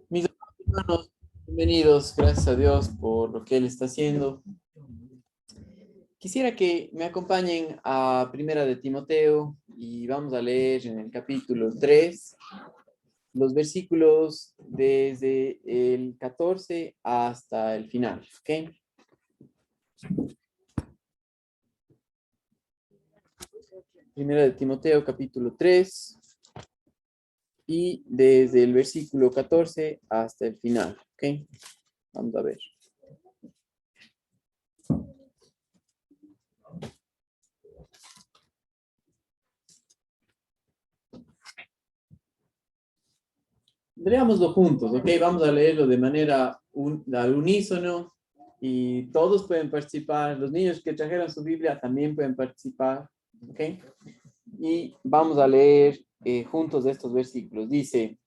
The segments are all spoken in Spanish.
Mis hermanos, bienvenidos, gracias a Dios por lo que Él está haciendo. Quisiera que me acompañen a Primera de Timoteo y vamos a leer en el capítulo 3 los versículos desde el 14 hasta el final, ¿ok? Primera de Timoteo, capítulo 3 y desde el versículo 14 hasta el final, ¿ok? Vamos a ver. Leámoslo juntos, ¿ok? Vamos a leerlo de manera al unísono y todos pueden participar. Los niños que trajeron su Biblia también pueden participar, ¿ok? Y vamos a leer juntos estos versículos. Dice,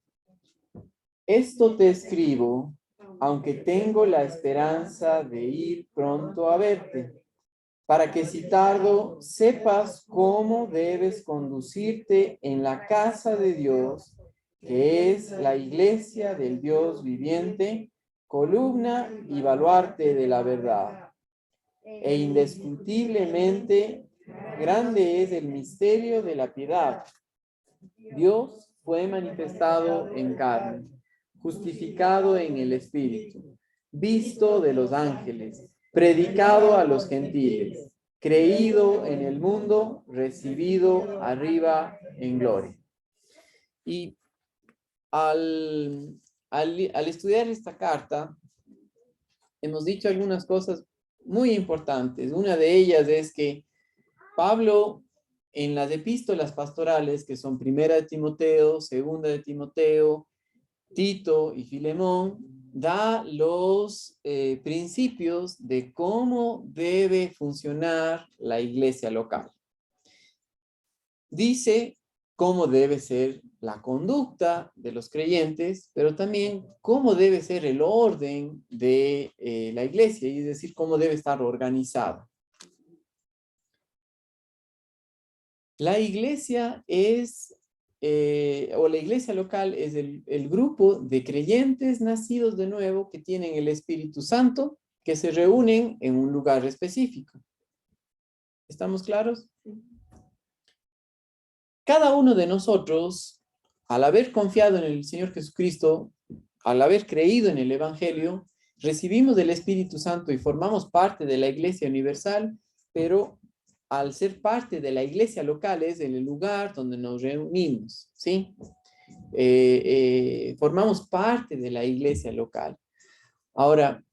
esto te escribo, aunque tengo la esperanza de ir pronto a verte, para que si tardo sepas cómo debes conducirte en la casa de Dios, que es la iglesia del Dios viviente, columna y baluarte de la verdad. E indiscutiblemente grande es el misterio de la piedad. Dios fue manifestado en carne, justificado en el Espíritu, visto de los ángeles, predicado a los gentiles, creído en el mundo, recibido arriba en gloria. Y al estudiar esta carta, hemos dicho algunas cosas muy importantes. Una de ellas es que Pablo, en las epístolas pastorales, que son Primera de Timoteo, Segunda de Timoteo, Tito y Filemón, da los principios de cómo debe funcionar la iglesia local. Dice cómo debe ser la conducta de los creyentes, pero también cómo debe ser el orden de la iglesia, es decir, cómo debe estar organizada. La iglesia es, o la iglesia local es el grupo de creyentes nacidos de nuevo que tienen el Espíritu Santo, que se reúnen en un lugar específico. ¿Estamos claros? Cada uno de nosotros, al haber confiado en el Señor Jesucristo, al haber creído en el Evangelio, recibimos el Espíritu Santo y formamos parte de la Iglesia Universal, pero al ser parte de la iglesia local es en el lugar donde nos reunimos, ¿sí? Formamos parte de la iglesia local. Ahora,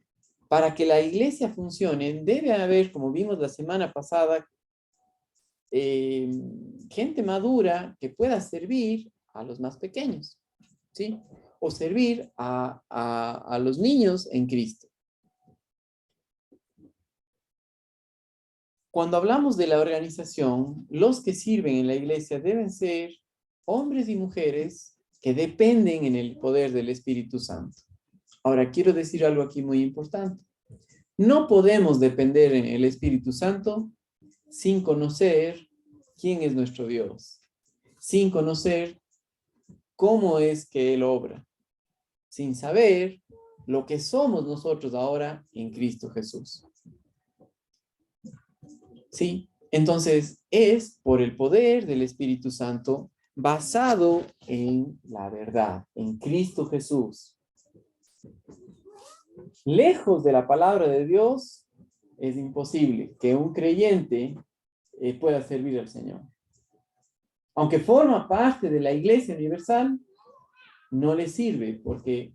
para que la iglesia funcione, debe haber, como vimos la semana pasada, gente madura que pueda servir a los más pequeños, ¿sí? O servir a los niños en Cristo. Cuando hablamos de la organización, los que sirven en la iglesia deben ser hombres y mujeres que dependen en el poder del Espíritu Santo. Ahora, quiero decir algo aquí muy importante. No podemos depender en el Espíritu Santo sin conocer quién es nuestro Dios, sin conocer cómo es que Él obra, sin saber lo que somos nosotros ahora en Cristo Jesús. ¿Sí? Entonces, es por el poder del Espíritu Santo basado en la verdad, en Cristo Jesús. Lejos de la palabra de Dios, es imposible que un creyente pueda servir al Señor. Aunque forma parte de la Iglesia Universal, no le sirve porque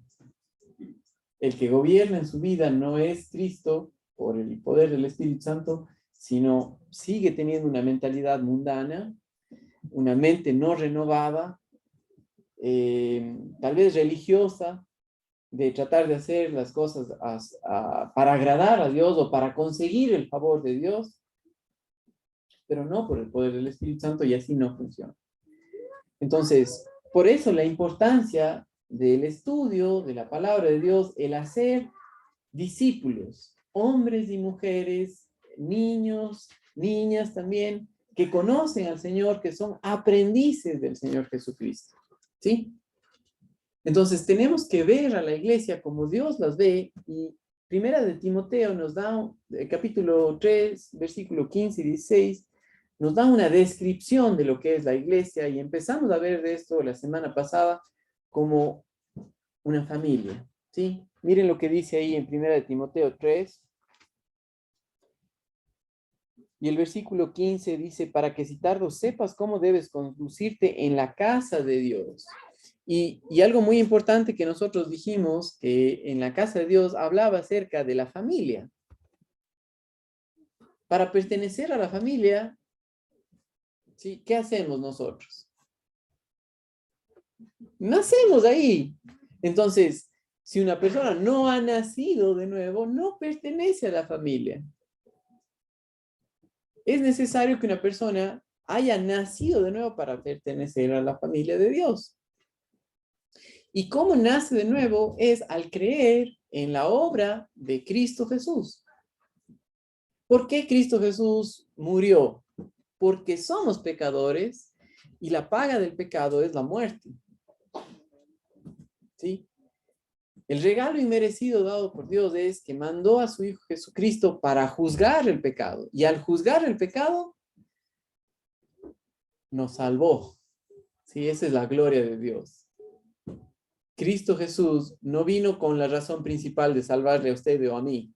el que gobierna en su vida no es Cristo por el poder del Espíritu Santo, sino sigue teniendo una mentalidad mundana, una mente no renovada, tal vez religiosa, de tratar de hacer las cosas para agradar a Dios o para conseguir el favor de Dios, pero no por el poder del Espíritu Santo, y así no funciona. Entonces, por eso la importancia del estudio de la palabra de Dios, el hacer discípulos, hombres y mujeres, niños, niñas también, que conocen al Señor, que son aprendices del Señor Jesucristo. ¿Sí? Entonces tenemos que ver a la iglesia como Dios las ve, y Primera de Timoteo nos da, capítulo 3, versículo 15 y 16, nos da una descripción de lo que es la iglesia, y empezamos a ver de esto la semana pasada como una familia, ¿sí? Miren lo que dice ahí en Primera de Timoteo 3, y el versículo 15 dice, para que si tardo sepas cómo debes conducirte en la casa de Dios. Y algo muy importante que nosotros dijimos, que en la casa de Dios hablaba acerca de la familia. Para pertenecer a la familia, ¿sí? ¿Qué hacemos nosotros? Nacemos ahí. Entonces, si una persona no ha nacido de nuevo, no pertenece a la familia. Es necesario que una persona haya nacido de nuevo para pertenecer a la familia de Dios. ¿Y cómo nace de nuevo? Es al creer en la obra de Cristo Jesús. ¿Por qué Cristo Jesús murió? Porque somos pecadores y la paga del pecado es la muerte. ¿Sí? El regalo inmerecido dado por Dios es que mandó a su Hijo Jesucristo para juzgar el pecado. Y al juzgar el pecado, nos salvó. Sí, esa es la gloria de Dios. Cristo Jesús no vino con la razón principal de salvarle a usted o a mí.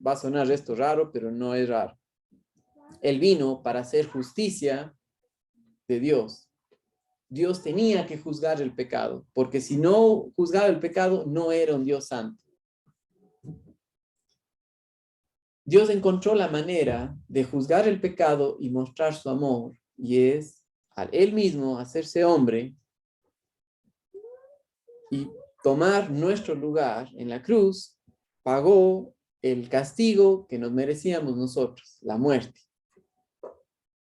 Va a sonar esto raro, pero no es raro. Él vino para hacer justicia de Dios. Dios tenía que juzgar el pecado, porque si no juzgaba el pecado, no era un Dios santo. Dios encontró la manera de juzgar el pecado y mostrar su amor, y es al Él mismo hacerse hombre y tomar nuestro lugar en la cruz. Pagó el castigo que nos merecíamos nosotros, la muerte.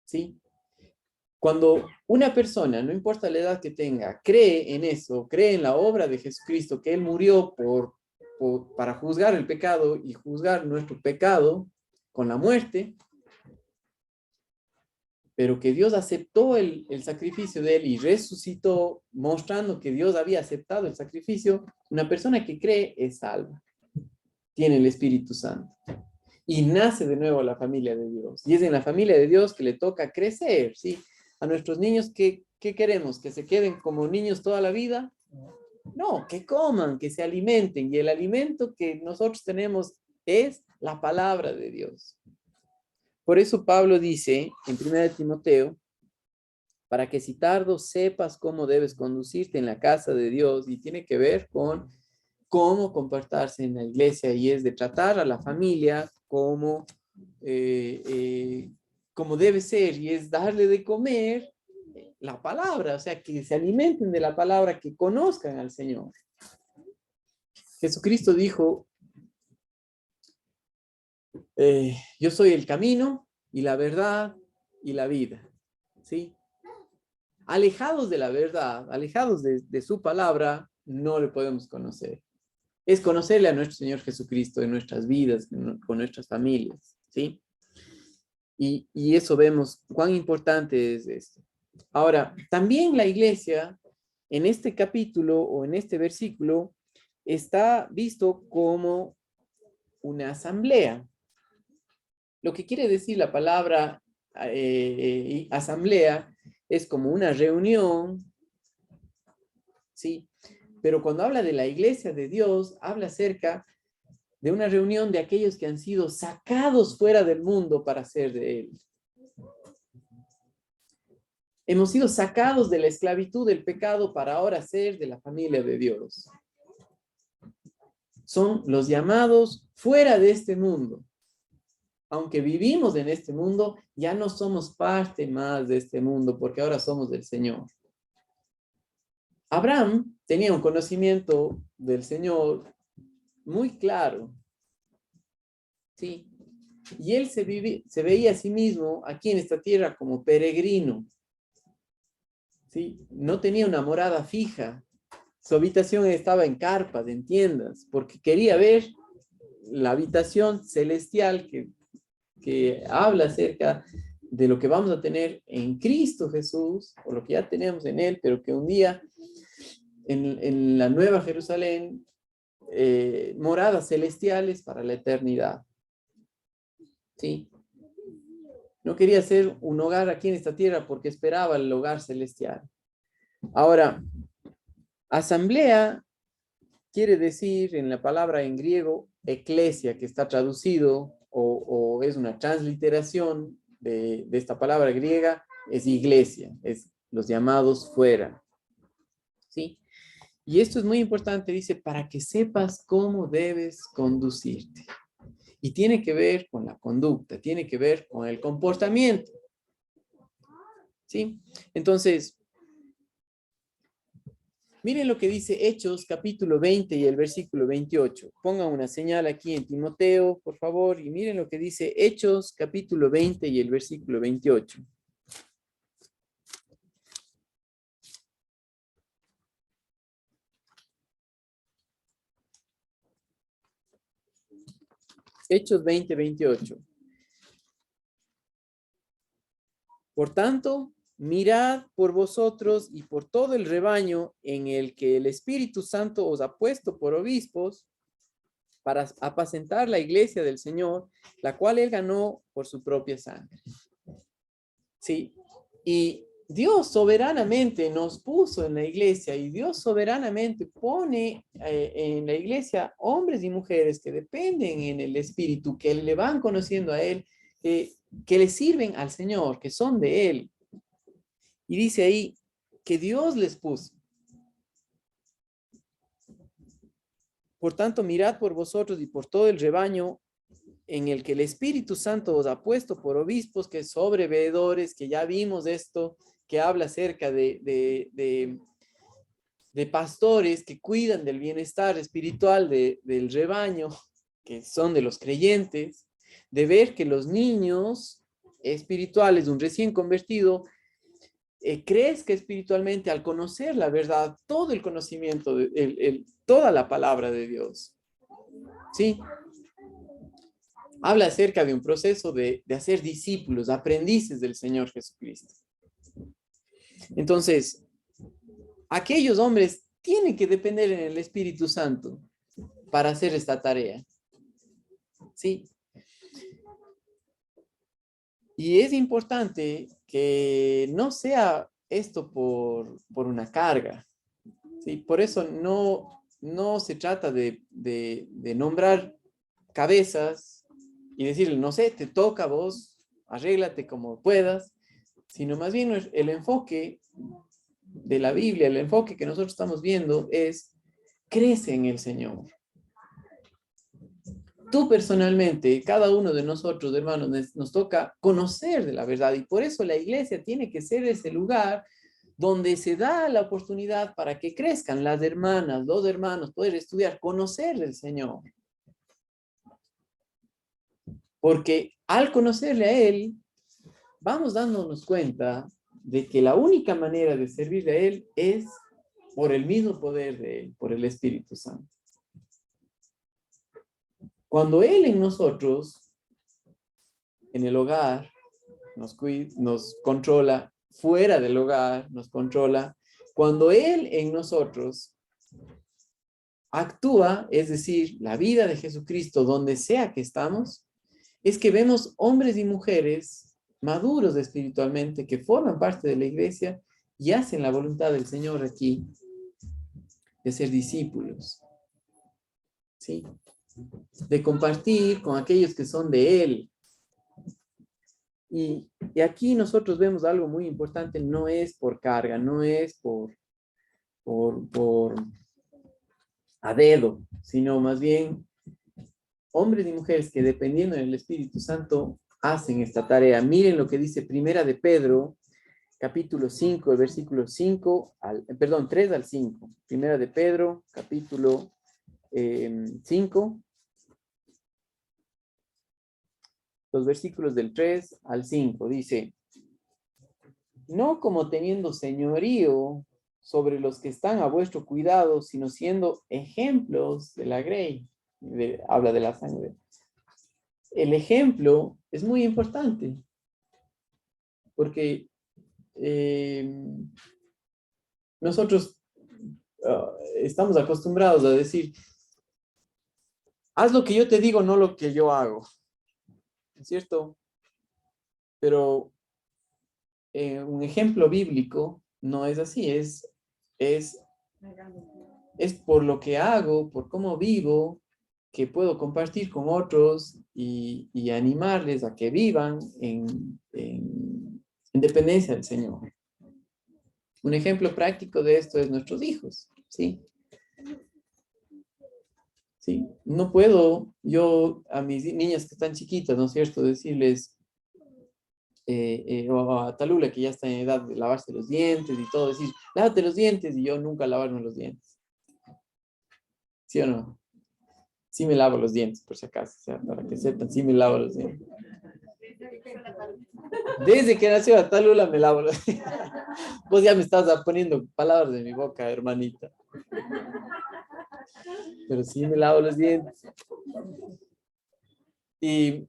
¿Sí? Cuando una persona, no importa la edad que tenga, cree en eso, cree en la obra de Jesucristo, que Él murió para juzgar el pecado y juzgar nuestro pecado con la muerte, pero que Dios aceptó el sacrificio de Él y resucitó, mostrando que Dios había aceptado el sacrificio, una persona que cree es salva, tiene el Espíritu Santo y nace de nuevo a la familia de Dios. Y es en la familia de Dios que le toca crecer, ¿sí? A nuestros niños, ¿qué queremos? ¿Que se queden como niños toda la vida? No, que coman, que se alimenten. Y el alimento que nosotros tenemos es la palabra de Dios. Por eso Pablo dice en 1 Timoteo, para que si tardo sepas cómo debes conducirte en la casa de Dios, y tiene que ver con cómo comportarse en la iglesia, y es de tratar a la familia como debe ser, y es darle de comer la palabra, o sea, que se alimenten de la palabra, que conozcan al Señor. Jesucristo dijo, yo soy el camino y la verdad y la vida, ¿sí? Alejados de la verdad, alejados de su palabra, no le podemos conocer. Es conocerle a nuestro Señor Jesucristo en nuestras vidas, con nuestras familias, ¿sí? Y eso vemos cuán importante es esto. Ahora, también la iglesia, en este capítulo o en este versículo, está visto como una asamblea. Lo que quiere decir la palabra asamblea es como una reunión, ¿sí? Pero cuando habla de la iglesia de Dios, habla acerca de una reunión de aquellos que han sido sacados fuera del mundo para ser de Él. Hemos sido sacados de la esclavitud del pecado para ahora ser de la familia de Dios. Son los llamados fuera de este mundo. Aunque vivimos en este mundo, ya no somos parte más de este mundo, porque ahora somos del Señor. Abraham tenía un conocimiento del Señor muy claro, ¿sí? Y él se veía a sí mismo aquí en esta tierra como peregrino, ¿sí? No tenía una morada fija. Su habitación estaba en carpas, en tiendas, porque quería ver la habitación celestial que habla acerca de lo que vamos a tener en Cristo Jesús, o lo que ya tenemos en Él, pero que un día en la Nueva Jerusalén, moradas celestiales para la eternidad. ¿Sí? No quería ser un hogar aquí en esta tierra porque esperaba el hogar celestial. Ahora, asamblea quiere decir en la palabra en griego, eclesia, que está traducido o es una transliteración de esta palabra griega, es iglesia, es los llamados fuera. ¿Sí? Y esto es muy importante, dice, para que sepas cómo debes conducirte. Y tiene que ver con la conducta, tiene que ver con el comportamiento. ¿Sí? Entonces, miren lo que dice Hechos capítulo 20 y el versículo 28. Pongan una señal aquí en Timoteo, por favor, y miren lo que dice Hechos capítulo 20 y el versículo 28. Hechos 20, 28. Por tanto, mirad por vosotros y por todo el rebaño en el que el Espíritu Santo os ha puesto por obispos para apacentar la iglesia del Señor, la cual él ganó por su propia sangre. Sí, y Dios soberanamente nos puso en la iglesia y Dios soberanamente pone en la iglesia hombres y mujeres que dependen en el Espíritu, que le van conociendo a Él, que le sirven al Señor, que son de Él. Y dice ahí que Dios les puso. Por tanto, mirad por vosotros y por todo el rebaño en el que el Espíritu Santo os ha puesto por obispos, que sobreveedores, que ya vimos esto, que habla acerca de pastores que cuidan del bienestar espiritual del rebaño, que son de los creyentes, de ver que los niños espirituales de un recién convertido crezca espiritualmente al conocer la verdad, todo el conocimiento, toda la palabra de Dios. ¿Sí? Habla acerca de un proceso de hacer discípulos, aprendices del Señor Jesucristo. Entonces, aquellos hombres tienen que depender en el Espíritu Santo para hacer esta tarea. ¿Sí? Y es importante que no sea esto por una carga. ¿Sí? Por eso no se trata de nombrar cabezas y decirle, no sé, te toca a vos, arréglate como puedas, sino más bien el enfoque de la Biblia, el enfoque que nosotros estamos viendo es, crece en el Señor. Tú personalmente, cada uno de nosotros, hermanos, nos toca conocer de la verdad y por eso la iglesia tiene que ser ese lugar donde se da la oportunidad para que crezcan las hermanas, los hermanos, poder estudiar, conocer del Señor. Porque al conocerle a Él, vamos dándonos cuenta de que la única manera de servirle a Él es por el mismo poder de Él, por el Espíritu Santo. Cuando Él en nosotros, en el hogar, nos controla, fuera del hogar nos controla, cuando Él en nosotros actúa, es decir, la vida de Jesucristo donde sea que estamos, es que vemos hombres y mujeres maduros espiritualmente que forman parte de la iglesia y hacen la voluntad del Señor aquí de ser discípulos, ¿sí? De compartir con aquellos que son de Él. Y aquí nosotros vemos algo muy importante, no es por carga, no es por a dedo, sino más bien hombres y mujeres que dependiendo del Espíritu Santo hacen esta tarea. Miren lo que dice Primera de Pedro, capítulo 5, el versículo 3 al 5. Primera de Pedro, capítulo 5, los versículos del 3 al 5. Dice, no como teniendo señorío sobre los que están a vuestro cuidado, sino siendo ejemplos de la grey. Habla de la sangre. El ejemplo es muy importante, porque nosotros estamos acostumbrados a decir, haz lo que yo te digo, no lo que yo hago. ¿Es cierto? Pero un ejemplo bíblico no es así, es, es por lo que hago, por cómo vivo, que puedo compartir con otros y animarles a que vivan en dependencia del Señor. Un ejemplo práctico de esto es nuestros hijos, ¿sí? Sí, no puedo yo a mis niñas que están chiquitas, ¿no es cierto?, decirles, o a Talula que ya está en edad de lavarse los dientes y todo, decir, lávate los dientes y yo nunca lavarme los dientes. ¿Sí o no? Sí me lavo los dientes, por si acaso, o sea, para que sepan, sí me lavo los dientes. Desde que nació a Talula me lavo los dientes. Vos ya me estás poniendo palabras de mi boca, hermanita. Pero sí me lavo los dientes. Y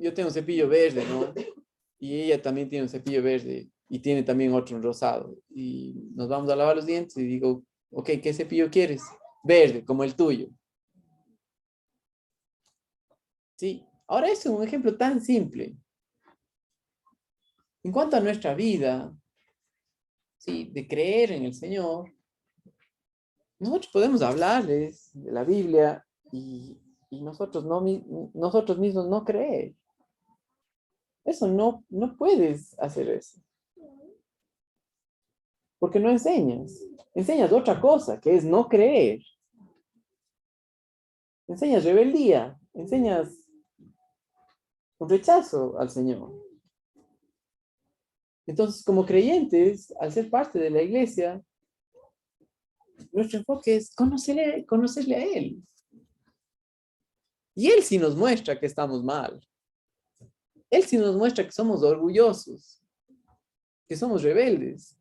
yo tengo un cepillo verde, ¿no? Y ella también tiene un cepillo verde y tiene también otro rosado. Y nos vamos a lavar los dientes y digo, ok, ¿qué cepillo quieres? Verde, como el tuyo. Sí, ahora eso es un ejemplo tan simple. En cuanto a nuestra vida, sí, de creer en el Señor, nosotros podemos hablarles de la Biblia y nosotros, nosotros mismos no creer. Eso no puedes hacer eso. Porque no enseñas. Enseñas otra cosa, que es no creer. Enseñas rebeldía. Enseñas un rechazo al Señor. Entonces, como creyentes, al ser parte de la iglesia, nuestro enfoque es conocerle a Él. Y Él sí nos muestra que estamos mal. Él sí nos muestra que somos orgullosos, que somos rebeldes.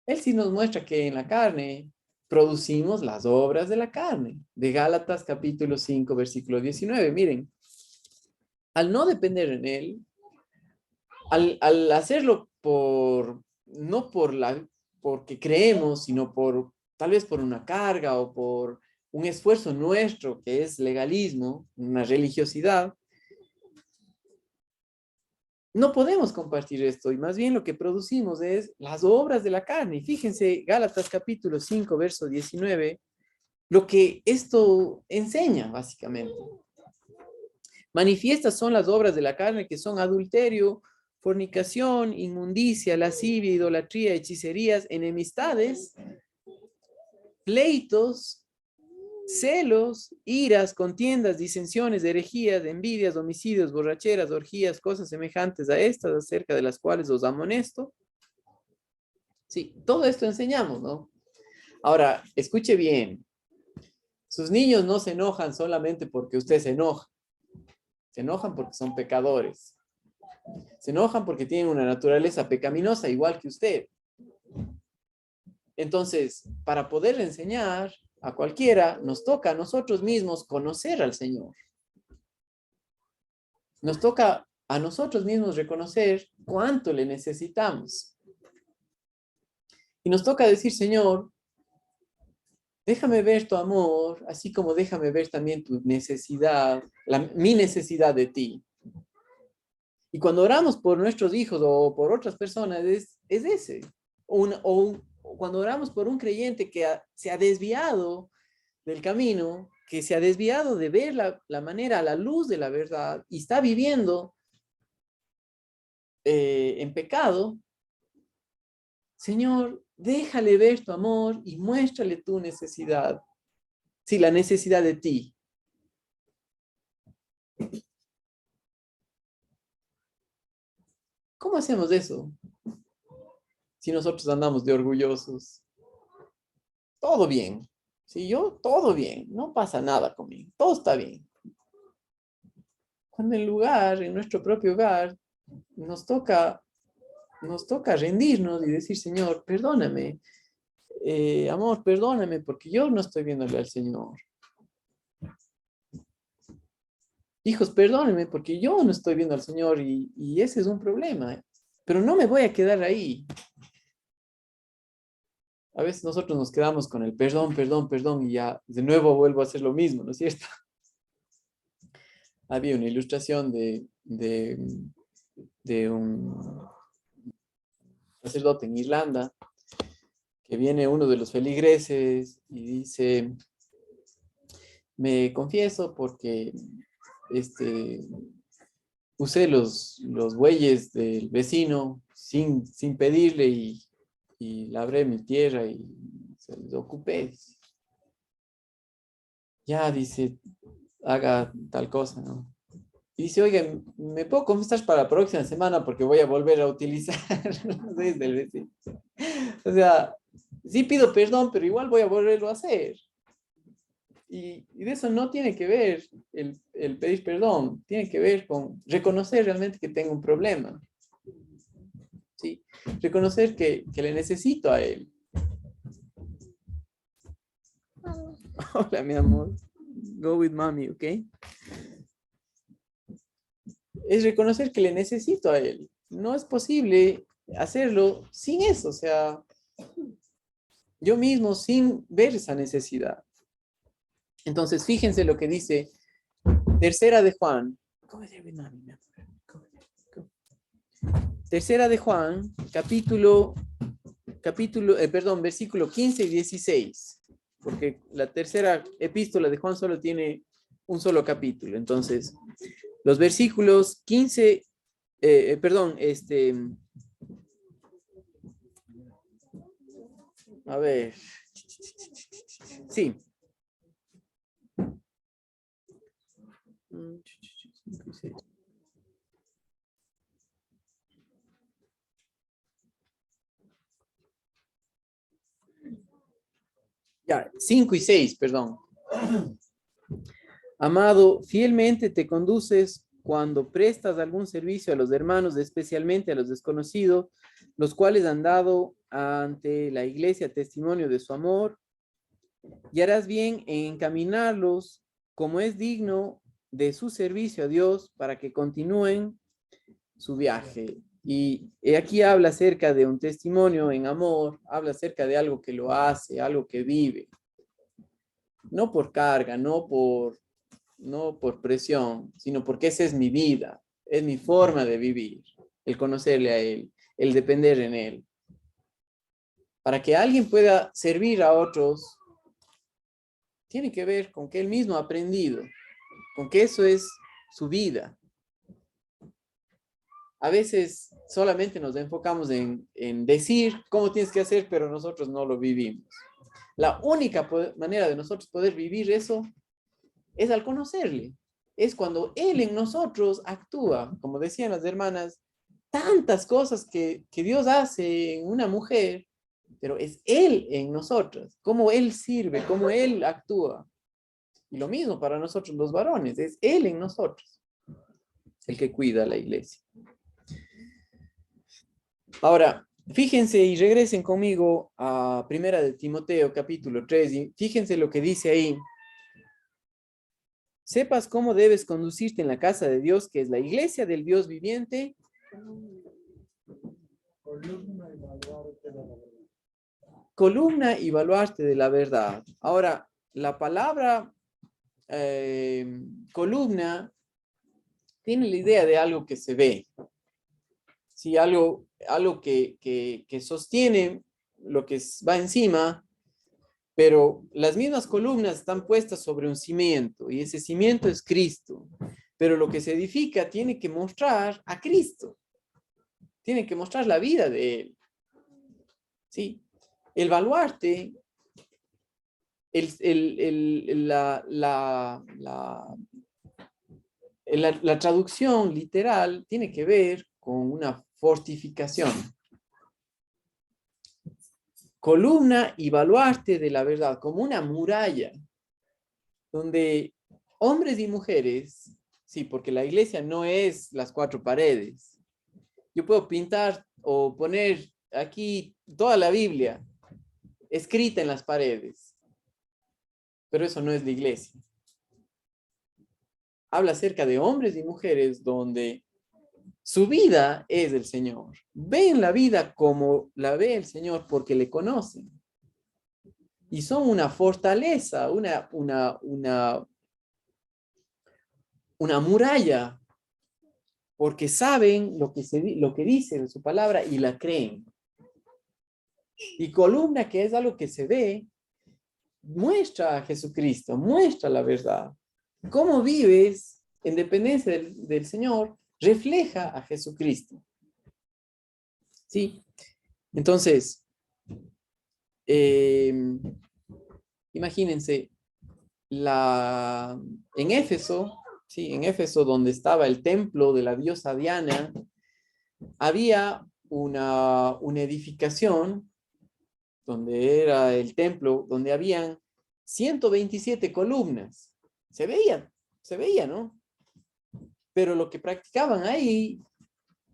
Él sí nos muestra que en la carne producimos las obras de la carne. De Gálatas capítulo 5, versículo 19. Miren, al no depender en Él, al hacerlo no porque creemos, sino tal vez por una carga o por un esfuerzo nuestro, que es legalismo, una religiosidad, no podemos compartir esto y más bien lo que producimos es las obras de la carne. Y fíjense, Gálatas capítulo 5, verso 19, lo que esto enseña básicamente. Manifiestas son las obras de la carne que son adulterio, fornicación, inmundicia, lascivia, idolatría, hechicerías, enemistades, pleitos, celos, iras, contiendas, disensiones, herejías, envidias, homicidios, borracheras, orgías, cosas semejantes a estas, acerca de las cuales os amonesto. Sí, todo esto enseñamos, ¿no? Ahora, escuche bien. Sus niños no se enojan solamente porque usted se enoja. Se enojan porque son pecadores. Se enojan porque tienen una naturaleza pecaminosa igual que usted. Entonces, para poder enseñar a cualquiera, nos toca a nosotros mismos conocer al Señor. Nos toca a nosotros mismos reconocer cuánto le necesitamos. Y nos toca decir, Señor, déjame ver tu amor, así como déjame ver también tu necesidad, mi necesidad de ti. Y cuando oramos por nuestros hijos o por otras personas, es ese. O cuando oramos por un creyente que se ha desviado del camino, que se ha desviado de ver la manera a la luz de la verdad y está viviendo en pecado, Señor, déjale ver tu amor y muéstrale tu necesidad. Sí, la necesidad de ti. ¿Cómo hacemos eso? Si nosotros andamos de orgullosos. Todo bien. Si yo, todo bien. No pasa nada conmigo. Todo está bien. Cuando en nuestro propio hogar, nos toca rendirnos y decir, Señor, perdóname. Amor, perdóname porque yo no estoy viéndole al Señor. Hijos, perdónenme porque yo no estoy viendo al Señor y ese es un problema. Pero no me voy a quedar ahí. A veces nosotros nos quedamos con el perdón, perdón, perdón, y ya de nuevo vuelvo a hacer lo mismo, ¿no es cierto? Había una ilustración de un sacerdote en Irlanda, que viene uno de los feligreses y dice, me confieso porque usé los bueyes del vecino sin pedirle y labré mi tierra y se los ocupé. Ya, dice, haga tal cosa, ¿no? Y dice, oiga, ¿me puedo confesar para la próxima semana? Porque voy a volver a utilizar los bueyes del vecino. O sea, sí pido perdón, pero igual voy a volverlo a hacer. Y de eso no tiene que ver el pedir perdón, tiene que ver con reconocer realmente que tengo un problema. ¿Sí? Reconocer que le necesito a él. Hola, mi amor. Go with mommy, ¿ok? Es reconocer que le necesito a él. No es posible hacerlo sin eso, o sea, yo mismo sin ver esa necesidad. Entonces, fíjense lo que dice Tercera de Juan. Tercera de Juan, versículo 15 y 16. Porque la tercera epístola de Juan solo tiene un solo capítulo. Entonces, los versículos 15, a ver, sí. Ya, 5 y 6, perdón. Amado, fielmente te conduces cuando prestas algún servicio a los hermanos, especialmente a los desconocidos, los cuales han dado ante la iglesia testimonio de su amor, y harás bien en encaminarlos como es digno de su servicio a Dios para que continúen su viaje. Y aquí habla acerca de un testimonio en amor, habla acerca de algo que lo hace, algo que vive. No por carga, no por presión, sino porque esa es mi vida, es mi forma de vivir, el conocerle a Él, el depender en Él. Para que alguien pueda servir a otros, tiene que ver con que Él mismo ha aprendido, con que eso es su vida. A veces solamente nos enfocamos en decir cómo tienes que hacer, pero nosotros no lo vivimos. La única manera de nosotros poder vivir eso es al conocerle. Es cuando Él en nosotros actúa, como decían las hermanas, tantas cosas que Dios hace en una mujer, pero es Él en nosotros, cómo Él sirve, cómo Él actúa. Y lo mismo para nosotros los varones, es Él en nosotros, el que cuida a la iglesia. Ahora, fíjense y regresen conmigo a Primera de Timoteo, capítulo 3, y fíjense lo que dice ahí. Sepas cómo debes conducirte en la casa de Dios, que es la iglesia del Dios viviente. Columna y baluarte de la verdad. Ahora, la palabra columna tiene la idea de algo que se ve. Sí, algo que sostiene lo que va encima, pero las mismas columnas están puestas sobre un cimiento y ese cimiento es Cristo. Pero lo que se edifica tiene que mostrar a Cristo. Tiene que mostrar la vida de Él. ¿Sí? El baluarte, la traducción literal tiene que ver con una fortificación. Columna y baluarte de la verdad, como una muralla, donde hombres y mujeres, sí, porque la iglesia no es las cuatro paredes. Yo puedo pintar o poner aquí toda la Biblia escrita en las paredes, pero eso no es la iglesia. Habla acerca de hombres y mujeres donde su vida es del Señor. Ven la vida como la ve el Señor porque le conocen. y son una fortaleza, una muralla, porque saben lo que dice de su palabra y la creen. Y columna, que es algo que se ve, muestra a Jesucristo, muestra la verdad. Cómo vives en dependencia del Señor refleja a Jesucristo. ¿Sí? Entonces, imagínense, en Éfeso, ¿sí? En Éfeso, donde estaba el templo de la diosa Diana, había una edificación donde era el templo, donde habían 127 columnas. Se veía, ¿no? Pero lo que practicaban ahí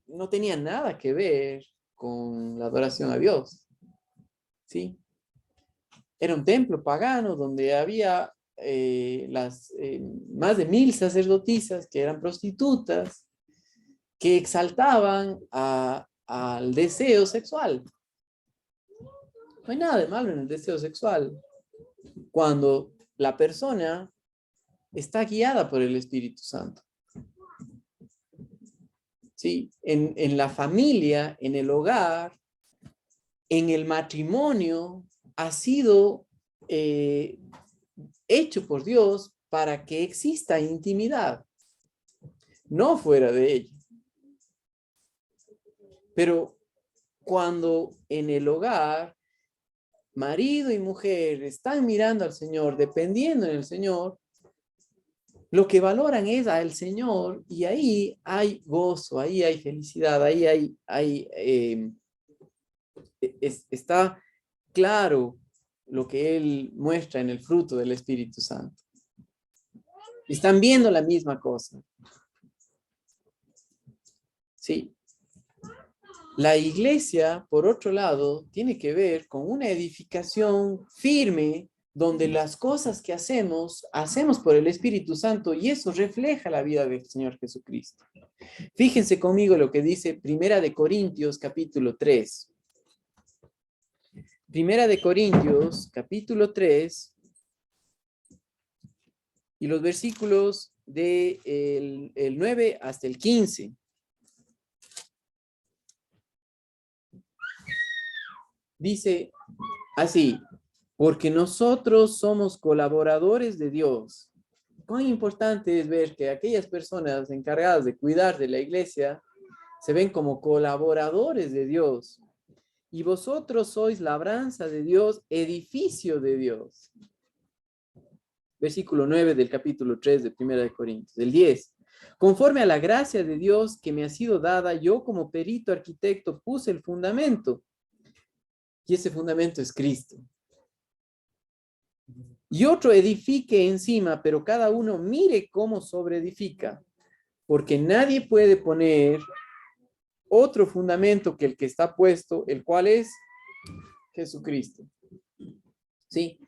no tenía nada que ver con la adoración a Dios. ¿Sí? Era un templo pagano donde había más de 1000 sacerdotisas que eran prostitutas, que exaltaban al deseo sexual. No hay nada de malo en el deseo sexual cuando la persona está guiada por el Espíritu Santo. ¿Sí? En la familia, en el hogar, en el matrimonio, ha sido hecho por Dios para que exista intimidad, no fuera de ella. Pero cuando en el hogar, marido y mujer están mirando al Señor, dependiendo en el Señor, lo que valoran es al Señor, y ahí hay gozo, ahí hay felicidad, ahí está claro lo que Él muestra en el fruto del Espíritu Santo. Están viendo la misma cosa. Sí. La iglesia, por otro lado, tiene que ver con una edificación firme donde las cosas que hacemos por el Espíritu Santo, y eso refleja la vida del Señor Jesucristo. Fíjense conmigo lo que dice Primera de Corintios, capítulo 3. Primera de Corintios, capítulo 3, y los versículos del 9 hasta el 15. Dice así: porque nosotros somos colaboradores de Dios. Cuán importante es ver que aquellas personas encargadas de cuidar de la iglesia se ven como colaboradores de Dios. Y vosotros sois labranza de Dios, edificio de Dios. Versículo 9 del capítulo 3 de Primera de Corintios. El 10. Conforme a la gracia de Dios que me ha sido dada, yo como perito arquitecto puse el fundamento. Y ese fundamento es Cristo. Y otro edifique encima, pero cada uno mire cómo sobreedifica, porque nadie puede poner otro fundamento que el que está puesto, el cual es Jesucristo. ¿Sí?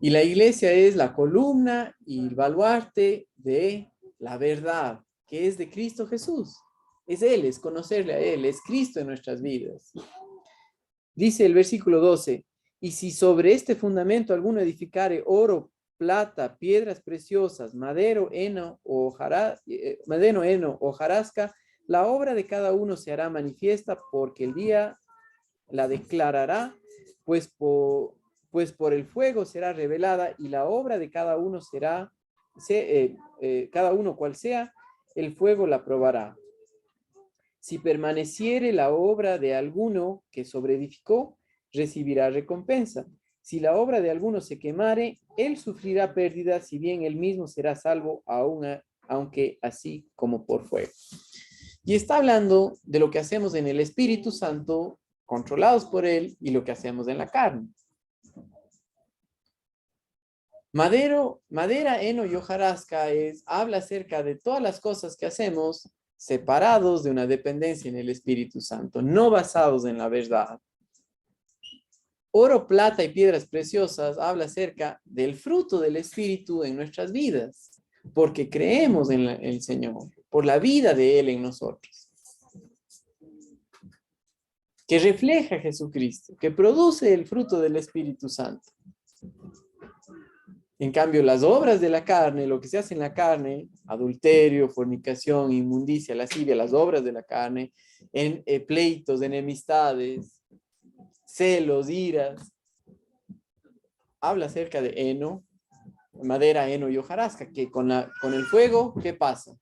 Y la iglesia es la columna y el baluarte de la verdad, que es de Cristo Jesús. Es Él, es conocerle a Él, es Cristo en nuestras vidas. Dice el versículo 12, y si sobre este fundamento alguno edificare oro, plata, piedras preciosas, madero, heno o hojarasca, la obra de cada uno se hará manifiesta, porque el día la declarará, pues por el fuego será revelada, y la obra de cada uno será, cada uno cual sea, el fuego la probará. Si permaneciere la obra de alguno que sobreedificó, recibirá recompensa. Si la obra de alguno se quemare, él sufrirá pérdida, si bien él mismo será salvo, aunque así como por fuego. Y está hablando de lo que hacemos en el Espíritu Santo, controlados por él, y lo que hacemos en la carne. Madera, heno y hojarasca habla acerca de todas las cosas que hacemos separados de una dependencia en el Espíritu Santo, no basados en la verdad. Oro, plata y piedras preciosas habla acerca del fruto del Espíritu en nuestras vidas, porque creemos en el Señor, por la vida de Él en nosotros, que refleja a Jesucristo, que produce el fruto del Espíritu Santo. En cambio, las obras de la carne, lo que se hace en la carne, adulterio, fornicación, inmundicia, lascivia, las obras de la carne, en pleitos, enemistades, celos, iras, habla acerca de heno, madera, heno y hojarasca, que con el fuego, ¿qué pasa?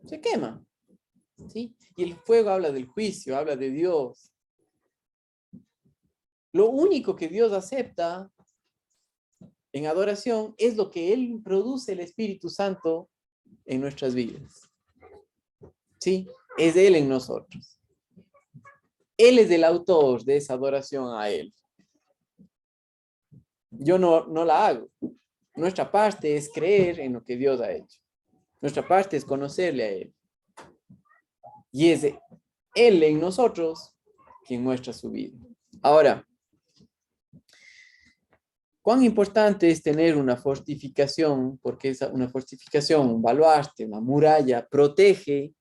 Se quema, ¿sí? Y el fuego habla del juicio, habla de Dios. Lo único que Dios acepta en adoración es lo que Él produce, el Espíritu Santo, en nuestras vidas. ¿Sí? Es Él en nosotros. Él es el autor de esa adoración a Él. Yo no la hago. Nuestra parte es creer en lo que Dios ha hecho. Nuestra parte es conocerle a Él. Y es Él en nosotros quien muestra su vida. Ahora, ¿cuán importante es tener una fortificación? Porque una fortificación, un baluarte, una muralla, protege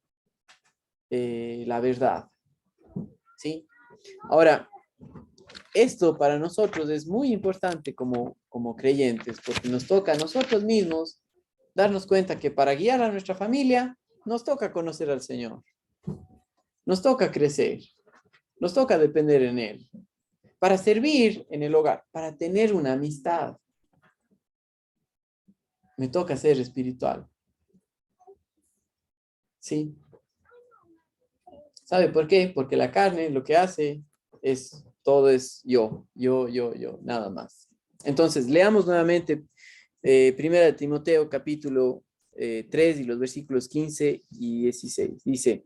la verdad. ¿Sí? Ahora, esto para nosotros es muy importante como creyentes, porque nos toca a nosotros mismos darnos cuenta que para guiar a nuestra familia, nos toca conocer al Señor. Nos toca crecer. Nos toca depender en Él. Para servir en el hogar, para tener una amistad, me toca ser espiritual. ¿Sí? ¿Sabe por qué? Porque la carne lo que hace es, todo es yo, nada más. Entonces, leamos nuevamente 1 Timoteo capítulo 3 y los versículos 15 y 16. Dice,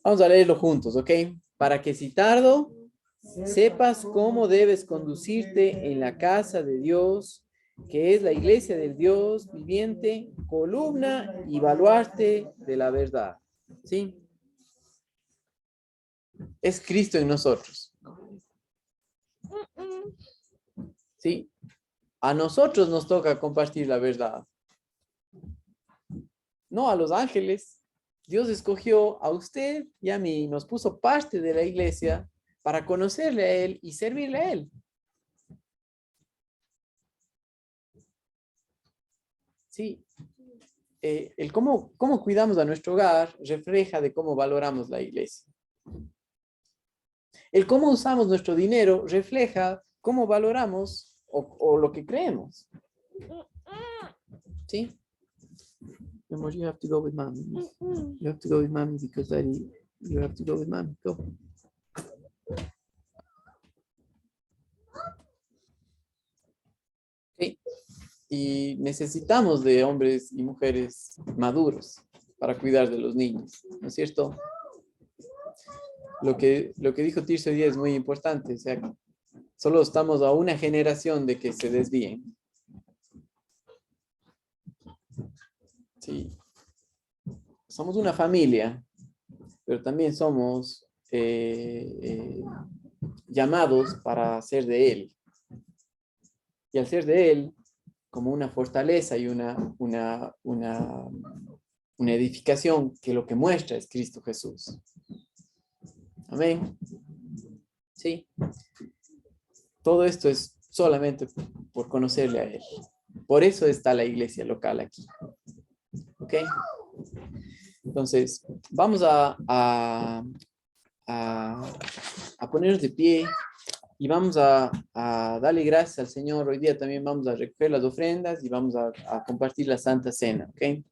vamos a leerlo juntos, ¿ok? Para que si tardo, sepas cómo debes conducirte en la casa de Dios, que es la iglesia del Dios viviente, columna y baluarte de la verdad. ¿Sí? Es Cristo en nosotros. ¿Sí? A nosotros nos toca compartir la verdad. No a los ángeles. Dios escogió a usted y a mí, nos puso parte de la iglesia para conocerle a Él y servirle a Él. Sí. El cómo cuidamos a nuestro hogar refleja de cómo valoramos la iglesia. El cómo usamos nuestro dinero refleja cómo valoramos o lo que creemos. ¿Sí? Amor, you have to go with mommy. You have to go with mommy because daddy, you have to go with mommy. Go. Okay. Y necesitamos de hombres y mujeres maduros para cuidar de los niños, ¿no es cierto? Lo que dijo Tirso hoy día es muy importante, o sea, solo estamos a una generación de que se desvíen. Sí. Somos una familia, pero también somos llamados para ser de Él. Y al ser de Él, como una fortaleza y una edificación que lo que muestra es Cristo Jesús. Amén. Sí. Todo esto es solamente por conocerle a Él. Por eso está la iglesia local aquí. ¿Ok? Entonces, vamos a ponernos de pie y vamos a darle gracias al Señor. Hoy día también vamos a recoger las ofrendas y vamos a compartir la Santa Cena. ¿Ok?